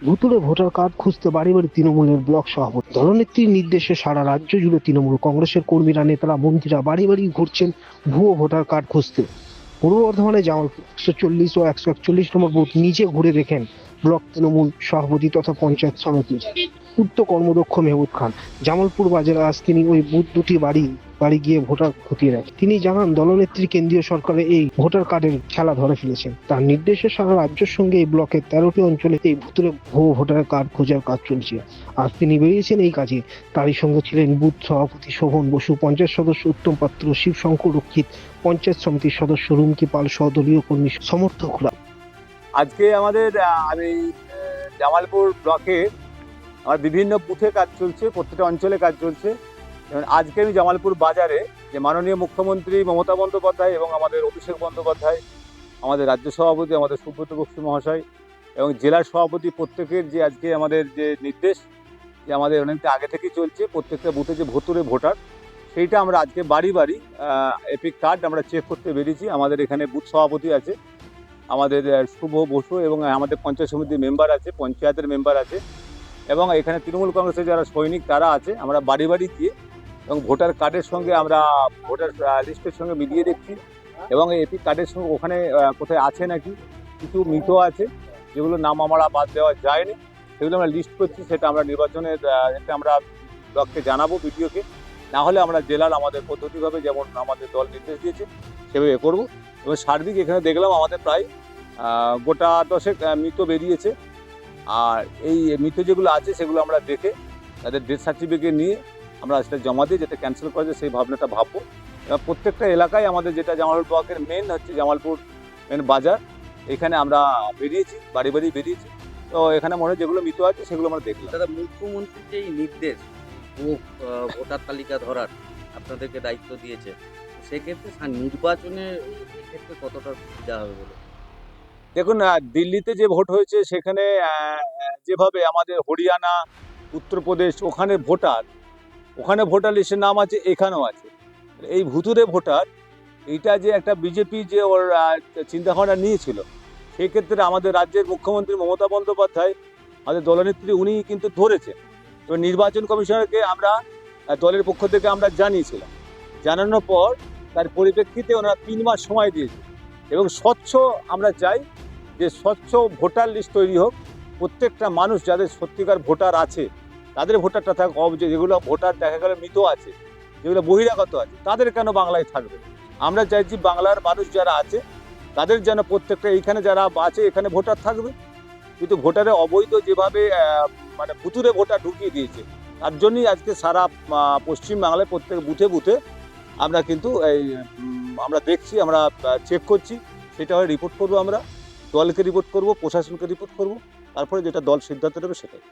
ভুতুড়ে voter card খুঁজতে বাড়ি বাড়ি তৃণমূলের ব্লক সভাপতি। দলনেত্রীর নির্দেশে সারা রাজ্য জুড়ে তৃণমূল কংগ্রেসের কর্মীরা, নেতারা, মন্ত্রীরা বাড়ি বাড়ি ঘুরছেন ভুয়ো ভোটার কার্ড খুঁজতে। পূর্ব বর্ধমানে জামালপুর 140 ও 141 নম্বর বুথ নিজে ঘুরে দেখেন ব্লক তৃণমূল সভাপতি তথা পঞ্চায়েত সমিতির পূর্ত কর্মদক্ষ মেহবুব খান। জামালপুর বাজারে আজ তিনি ওই বুথ দুটি বাড়ি বাড়ি গিয়ে ভোটার খতিয়ে দেখেন। তিনি জানান, দলনেত্রী কেন্দ্রীয় সরকারের এই ভোটার কার্ডের খেলা ধরে ফেলেছেন। তার নির্দেশে সারা রাজ্যের সঙ্গে এই ব্লকের 13টি অঞ্চলে এই ভুতুরে ভুয়ো ভোটার কার্ড খোঁজার কাজ চলছে। আজ তিনি বেরিয়েছেন এই কাজে। তারই সঙ্গে ছিলেন বুথ সভাপতি শোভন বসু, পঞ্চায়েত সদস্য উত্তম পাত্র, শিবশঙ্কর রক্ষিত, পঞ্চায়েত সমিতির সদস্য রুমকি পাল সহ দলীয় কর্মী সমর্থকরা। আজকে আমাদের আমি জামালপুর ব্লকে আমার বিভিন্ন বুথে কাজ চলছে, প্রত্যেকটা অঞ্চলে কাজ চলছে। যেমন আজকে আমি জামালপুর বাজারে যে মাননীয় মুখ্যমন্ত্রী মমতা বন্দ্যোপাধ্যায় এবং আমাদের অভিষেক বন্দ্যোপাধ্যায়, আমাদের রাজ্য সভাপতি আমাদের সুব্রত বক্সী মহাশয় এবং জেলার সভাপতি প্রত্যেকের যে আজকে আমাদের যে নির্দেশ, যে আমাদের অনেকটা আগে থেকেই চলছে প্রত্যেকটা বুথে যে ভুতুরে ভোটার, সেইটা আমরা আজকে বাড়ি বাড়ি এপিক কার্ড আমরা চেক করতে বেরিয়েছি। আমাদের এখানে বুথ সভাপতি আছে, আমাদের শুভ বসু এবং আমাদের পঞ্চায়েত সমিতির মেম্বার আছে, পঞ্চায়েতের মেম্বার আছে এবং এখানে তৃণমূল কংগ্রেসের যারা সৈনিক তারা আছে। আমরা বাড়ি বাড়ি গিয়ে এবং ভোটার কার্ডের সঙ্গে আমরা ভোটার লিস্টের সঙ্গে মিলিয়ে দেখছি এবং এই এপিক কার্ডের সঙ্গে ওখানে কোথায় আছে নাকি কিছু মৃত আছে যেগুলো নাম আমরা বাদ দেওয়া যায়নি, সেগুলো আমরা লিস্ট করছি। সেটা আমরা নির্বাচনের আমরা ব্লককে জানাবো, বিডিওকে। না হলে আমরা জেলার আমাদের পদ্ধতিভাবে যেমন আমাদের দল নির্দেশ দিয়েছে সেভাবে করবো। এবং সার্বিক এখানে দেখলাম আমাদের প্রায় গোটা 10 মৃত বেরিয়েছে। আর এই মৃত যেগুলো আছে সেগুলো আমরা দেখে তাদের ডেথ সার্টিফিকেট নিয়ে আমরা সেটা জমা দিয়ে যাতে ক্যান্সেল করা যায় সেই ভাবনাটা ভাববো। এবং প্রত্যেকটা এলাকায় আমাদের যেটা জামালপুর ব্লকের মেন হচ্ছে জামালপুর মেন বাজার, এখানে আমরা বেরিয়েছি, বাড়ি বাড়ি বেরিয়েছি। তো এখানে মনে হয় যেগুলো মৃত আছে সেগুলো আমরা দেখলাম। দাদা, মুখ্যমন্ত্রীর যে এই নির্দেশ ভোটার তালিকা ধরার আপনাদেরকে দায়িত্ব দিয়েছে, সেক্ষেত্রে নির্বাচনে এক্ষেত্রে কতটা সুবিধা হবে বলে? দেখুন, দিল্লিতে যে ভোট হয়েছে সেখানে যেভাবে আমাদের হরিয়ানা, উত্তরপ্রদেশ ওখানে ভোটার লিস্টের নাম আছে, এখানেও আছে। এই ভুতুরে ভোটার এইটা যে একটা বিজেপি যে ওর চিন্তাভাবনা নিয়েছিল, সেক্ষেত্রে আমাদের রাজ্যের মুখ্যমন্ত্রী মমতা বন্দ্যোপাধ্যায়, আমাদের দলনেত্রী, উনি কিন্তু ধরেছেন। তো নির্বাচন কমিশনারকে আমরা দলের পক্ষ থেকে আমরা জানিয়েছিলাম। জানানোর পর তার পরিপ্রেক্ষিতে ওনারা 3 মাস সময় দিয়েছে এবং আমরা চাই যে স্বচ্ছ ভোটার লিস্ট তৈরি হোক। প্রত্যেকটা মানুষ যাদের সত্যিকার ভোটার আছে তাদের ভোটারটা থাক, যেগুলো ভোটার দেখা গেল মৃত আছে, যেগুলো বহিরাগত আছে, তাদের কেন বাংলায় থাকবে? আমরা চাইছি বাংলার মানুষ যারা আছে তাদের যেন প্রত্যেকটা এইখানে যারা আছে এখানে ভোটার থাকবে। কিন্তু ভোটারে অবৈধ যেভাবে মানে ভুতুরে ভোটার ঢুকিয়ে দিয়েছে, তার জন্যই আজকে সারা পশ্চিমবাংলায় প্রত্যেক বুথে বুথে আমরা কিন্তু আমরা দেখছি, আমরা চেক করছি। সেটা হয় রিপোর্ট করবো, আমরা দলকে রিপোর্ট করব, প্রশাসনকে রিপোর্ট করব, তারপরে যেটা দল সিদ্ধান্ত নেবে সেটাই।